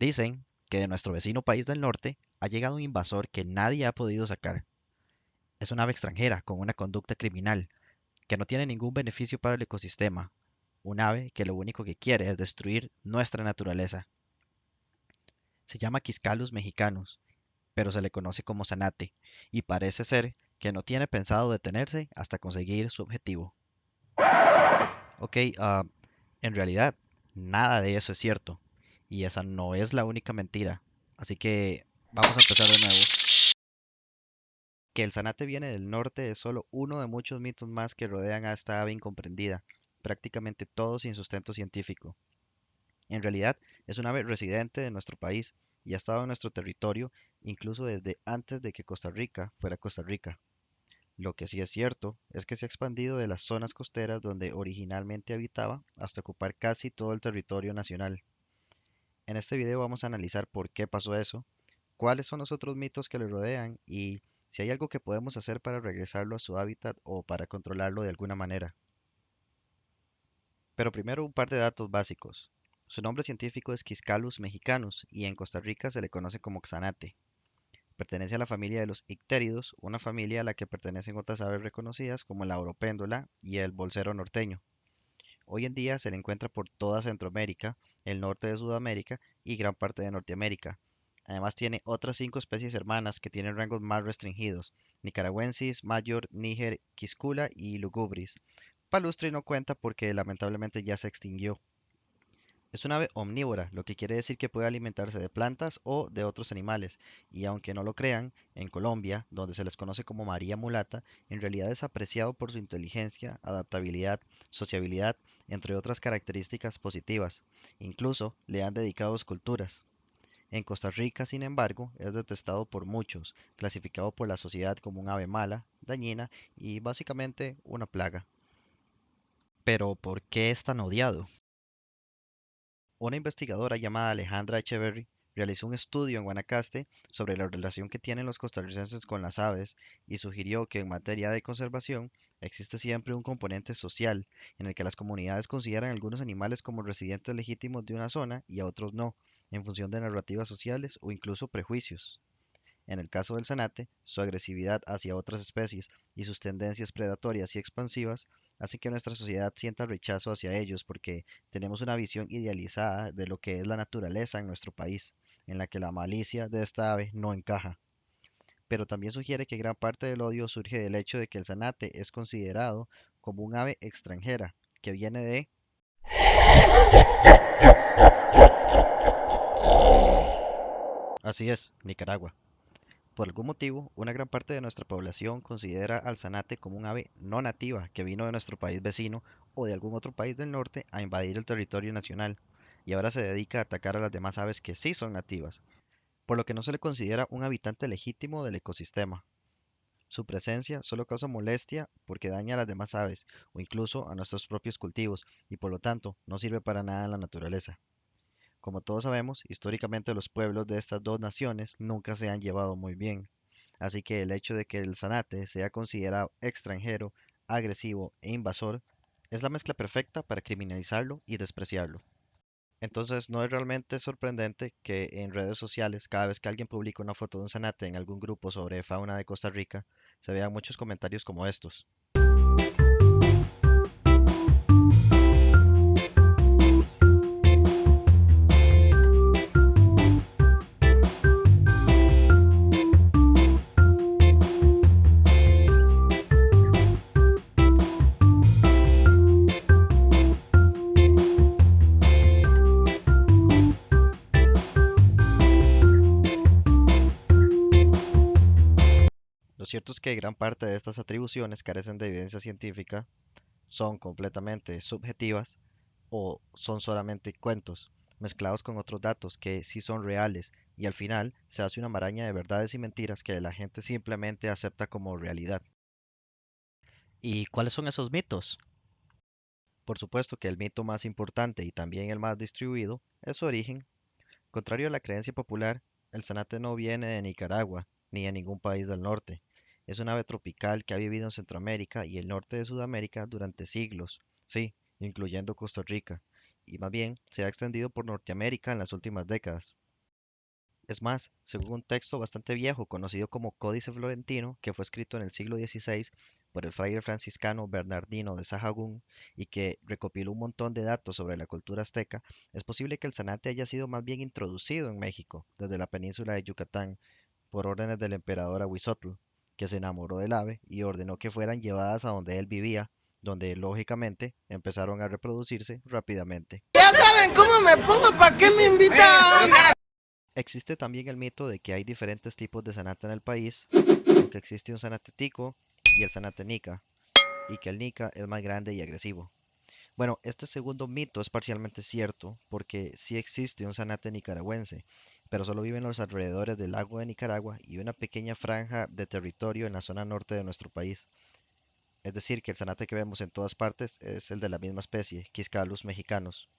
Dicen que de nuestro vecino país del norte ha llegado un invasor que nadie ha podido sacar. Es un ave extranjera con una conducta criminal que no tiene ningún beneficio para el ecosistema. Un ave que lo único que quiere es destruir nuestra naturaleza. Se llama Quiscalus mexicanus, pero se le conoce como zanate, y parece ser que no tiene pensado detenerse hasta conseguir su objetivo. Ok, en realidad nada de eso es cierto, y esa no es la única mentira. Así que vamos a empezar de nuevo. Que el zanate viene del norte es solo uno de muchos mitos más que rodean a esta ave incomprendida, prácticamente todos sin sustento científico. En realidad, es un ave residente de nuestro país y ha estado en nuestro territorio incluso desde antes de que Costa Rica fuera Costa Rica. Lo que sí es cierto es que se ha expandido de las zonas costeras donde originalmente habitaba hasta ocupar casi todo el territorio nacional. En este video vamos a analizar por qué pasó eso, cuáles son los otros mitos que le rodean y si hay algo que podemos hacer para regresarlo a su hábitat o para controlarlo de alguna manera. Pero primero un par de datos básicos. Su nombre científico es Quiscalus mexicanus y en Costa Rica se le conoce como xanate. Pertenece a la familia de los ictéridos, una familia a la que pertenecen otras aves reconocidas como la oropéndola y el bolsero norteño. Hoy en día se le encuentra por toda Centroamérica, el norte de Sudamérica y gran parte de Norteamérica. Además tiene otras 5 especies hermanas que tienen rangos más restringidos: Nicaragüensis, Mayor, Níger, Quiscula y Lugubris. Palustri no cuenta porque lamentablemente ya se extinguió. Es un ave omnívora, lo que quiere decir que puede alimentarse de plantas o de otros animales, y aunque no lo crean, en Colombia, donde se les conoce como María Mulata, en realidad es apreciado por su inteligencia, adaptabilidad, sociabilidad, entre otras características positivas. Incluso le han dedicado esculturas. En Costa Rica, sin embargo, es detestado por muchos, clasificado por la sociedad como un ave mala, dañina y básicamente una plaga. Pero ¿por qué es tan odiado? Una investigadora llamada Alejandra Echeverry realizó un estudio en Guanacaste sobre la relación que tienen los costarricenses con las aves y sugirió que en materia de conservación existe siempre un componente social en el que las comunidades consideran a algunos animales como residentes legítimos de una zona y a otros no, en función de narrativas sociales o incluso prejuicios. En el caso del zanate, su agresividad hacia otras especies y sus tendencias predatorias y expansivas hacen que nuestra sociedad sienta rechazo hacia ellos porque tenemos una visión idealizada de lo que es la naturaleza en nuestro país, en la que la malicia de esta ave no encaja. Pero también sugiere que gran parte del odio surge del hecho de que el zanate es considerado como un ave extranjera, que viene de... Así es, Nicaragua. Por algún motivo, una gran parte de nuestra población considera al zanate como un ave no nativa que vino de nuestro país vecino o de algún otro país del norte a invadir el territorio nacional y ahora se dedica a atacar a las demás aves que sí son nativas, por lo que no se le considera un habitante legítimo del ecosistema. Su presencia solo causa molestia porque daña a las demás aves o incluso a nuestros propios cultivos y por lo tanto no sirve para nada en la naturaleza. Como todos sabemos, históricamente los pueblos de estas dos naciones nunca se han llevado muy bien, así que el hecho de que el zanate sea considerado extranjero, agresivo e invasor es la mezcla perfecta para criminalizarlo y despreciarlo. Entonces no es realmente sorprendente que en redes sociales, cada vez que alguien publica una foto de un zanate en algún grupo sobre fauna de Costa Rica, se vean muchos comentarios como estos. Lo cierto es que gran parte de estas atribuciones carecen de evidencia científica, son completamente subjetivas o son solamente cuentos mezclados con otros datos que sí son reales y al final se hace una maraña de verdades y mentiras que la gente simplemente acepta como realidad. ¿Y cuáles son esos mitos? Por supuesto que el mito más importante y también el más distribuido es su origen. Contrario a la creencia popular, el zanate no viene de Nicaragua ni de ningún país del norte. Es un ave tropical que ha vivido en Centroamérica y el norte de Sudamérica durante siglos, sí, incluyendo Costa Rica, y más bien se ha extendido por Norteamérica en las últimas décadas. Es más, según un texto bastante viejo conocido como Códice Florentino, que fue escrito en el siglo XVI por el fraile franciscano Bernardino de Sahagún y que recopiló un montón de datos sobre la cultura azteca, es posible que el zanate haya sido más bien introducido en México desde la península de Yucatán por órdenes del emperador Ahuizotl, que se enamoró del ave y ordenó que fueran llevadas a donde él vivía, donde lógicamente empezaron a reproducirse rápidamente. Ya saben cómo me pongo, ¿para qué me invitan? Existe también el mito de que hay diferentes tipos de zanate en el país, como que existe un zanate tico y el zanate nica, y que el nica es más grande y agresivo. Bueno, este segundo mito es parcialmente cierto, porque sí existe un zanate nicaragüense, pero solo vive en los alrededores del lago de Nicaragua y una pequeña franja de territorio en la zona norte de nuestro país. Es decir, que el zanate que vemos en todas partes es el de la misma especie, Quiscalus mexicanos,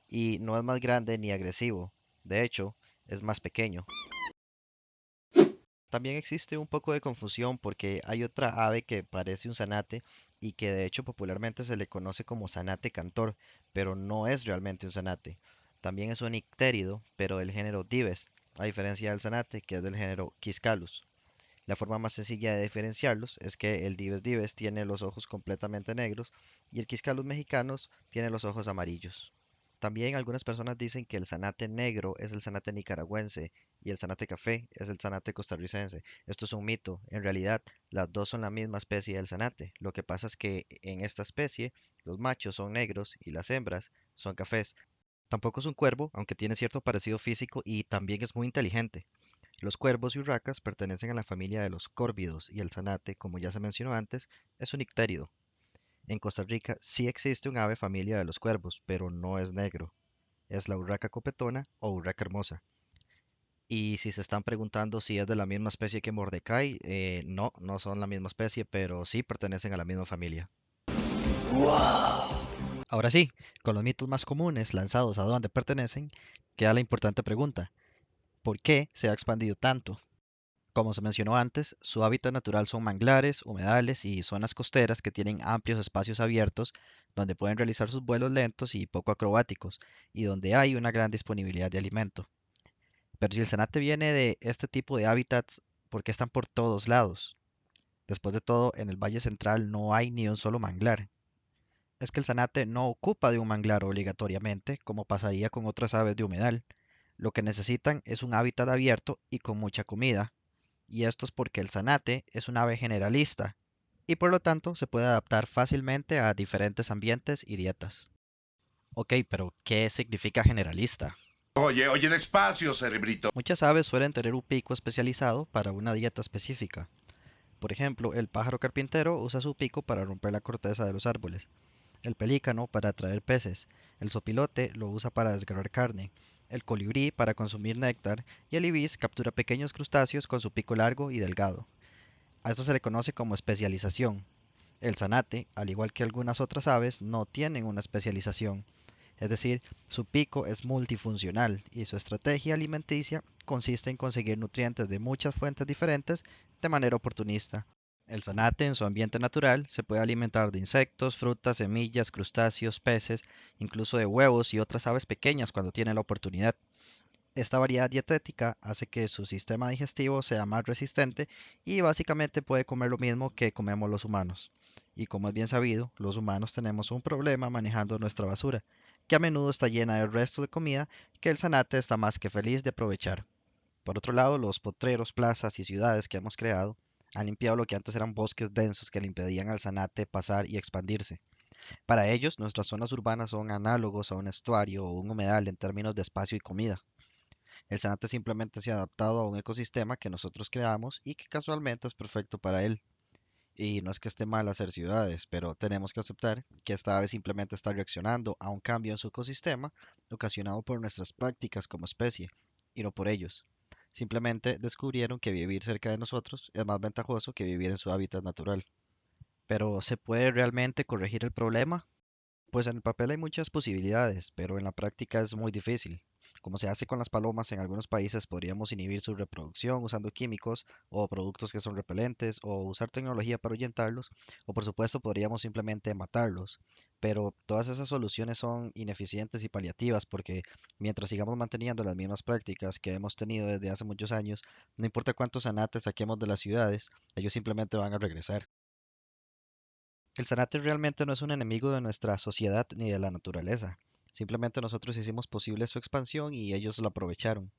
y no es más grande ni agresivo, de hecho, es más pequeño. También existe un poco de confusión porque hay otra ave que parece un zanate y que de hecho popularmente se le conoce como zanate cantor, pero no es realmente un zanate. También es un ictérido, pero del género Dives, a diferencia del zanate que es del género Quiscalus. La forma más sencilla de diferenciarlos es que el Dives dives tiene los ojos completamente negros y el Quiscalus mexicanos tiene los ojos amarillos. También algunas personas dicen que el zanate negro es el zanate nicaragüense y el zanate café es el zanate costarricense. Esto es un mito. En realidad, las dos son la misma especie del zanate. Lo que pasa es que en esta especie los machos son negros y las hembras son cafés. Tampoco es un cuervo, aunque tiene cierto parecido físico y también es muy inteligente. Los cuervos y urracas pertenecen a la familia de los córvidos y el zanate, como ya se mencionó antes, es un ictéриdo. En Costa Rica sí existe un ave familia de los cuervos, pero no es negro. Es la urraca copetona o urraca hermosa. Y si se están preguntando si es de la misma especie que Mordecai, no, no son la misma especie, pero sí pertenecen a la misma familia. Ahora sí, con los mitos más comunes lanzados a dónde pertenecen, queda la importante pregunta, ¿por qué se ha expandido tanto? Como se mencionó antes, su hábitat natural son manglares, humedales y zonas costeras que tienen amplios espacios abiertos donde pueden realizar sus vuelos lentos y poco acrobáticos y donde hay una gran disponibilidad de alimento. Pero si el zanate viene de este tipo de hábitats, ¿por qué están por todos lados? Después de todo, en el Valle Central no hay ni un solo manglar. Es que el zanate no ocupa de un manglar obligatoriamente, como pasaría con otras aves de humedal. Lo que necesitan es un hábitat abierto y con mucha comida, y esto es porque el zanate es un ave generalista y por lo tanto se puede adaptar fácilmente a diferentes ambientes y dietas. Ok, pero ¿qué significa generalista? Oye, oye, despacio, cerebrito. Muchas aves suelen tener un pico especializado para una dieta específica. Por ejemplo, el pájaro carpintero usa su pico para romper la corteza de los árboles, el pelícano para atraer peces, el zopilote lo usa para desgarrar carne, el colibrí para consumir néctar y el ibis captura pequeños crustáceos con su pico largo y delgado. A esto se le conoce como especialización. El zanate, al igual que algunas otras aves, no tienen una especialización, es decir, su pico es multifuncional y su estrategia alimenticia consiste en conseguir nutrientes de muchas fuentes diferentes de manera oportunista. El zanate en su ambiente natural se puede alimentar de insectos, frutas, semillas, crustáceos, peces, incluso de huevos y otras aves pequeñas cuando tiene la oportunidad. Esta variedad dietética hace que su sistema digestivo sea más resistente y básicamente puede comer lo mismo que comemos los humanos. Y como es bien sabido, los humanos tenemos un problema manejando nuestra basura, que a menudo está llena de restos de comida que el zanate está más que feliz de aprovechar. Por otro lado, los potreros, plazas y ciudades que hemos creado han limpiado lo que antes eran bosques densos que le impedían al zanate pasar y expandirse. Para ellos, nuestras zonas urbanas son análogos a un estuario o un humedal en términos de espacio y comida. El zanate simplemente se ha adaptado a un ecosistema que nosotros creamos y que casualmente es perfecto para él. Y no es que esté mal hacer ciudades, pero tenemos que aceptar que esta ave simplemente está reaccionando a un cambio en su ecosistema ocasionado por nuestras prácticas como especie, y no por ellos. Simplemente descubrieron que vivir cerca de nosotros es más ventajoso que vivir en su hábitat natural. Pero ¿se puede realmente corregir el problema? Pues en el papel hay muchas posibilidades, pero en la práctica es muy difícil. Como se hace con las palomas en algunos países, podríamos inhibir su reproducción usando químicos o productos que son repelentes o usar tecnología para ahuyentarlos, o por supuesto podríamos simplemente matarlos. Pero todas esas soluciones son ineficientes y paliativas porque mientras sigamos manteniendo las mismas prácticas que hemos tenido desde hace muchos años, no importa cuántos zanates saquemos de las ciudades, ellos simplemente van a regresar. El zanate realmente no es un enemigo de nuestra sociedad ni de la naturaleza. Simplemente nosotros hicimos posible su expansión y ellos lo aprovecharon.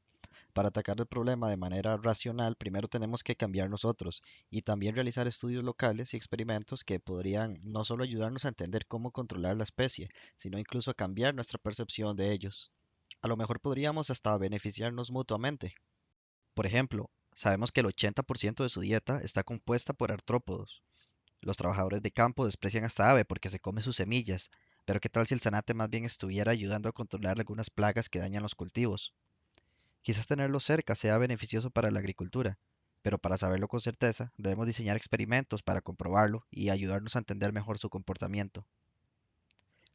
Para atacar el problema de manera racional, primero tenemos que cambiar nosotros y también realizar estudios locales y experimentos que podrían no solo ayudarnos a entender cómo controlar la especie, sino incluso a cambiar nuestra percepción de ellos. A lo mejor podríamos hasta beneficiarnos mutuamente. Por ejemplo, sabemos que el 80% de su dieta está compuesta por artrópodos. Los trabajadores de campo desprecian a esta ave porque se come sus semillas, pero ¿qué tal si el zanate más bien estuviera ayudando a controlar algunas plagas que dañan los cultivos? Quizás tenerlo cerca sea beneficioso para la agricultura, pero para saberlo con certeza debemos diseñar experimentos para comprobarlo y ayudarnos a entender mejor su comportamiento.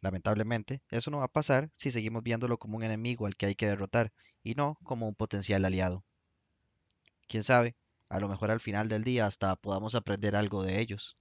Lamentablemente, eso no va a pasar si seguimos viéndolo como un enemigo al que hay que derrotar y no como un potencial aliado. Quién sabe, a lo mejor al final del día hasta podamos aprender algo de ellos.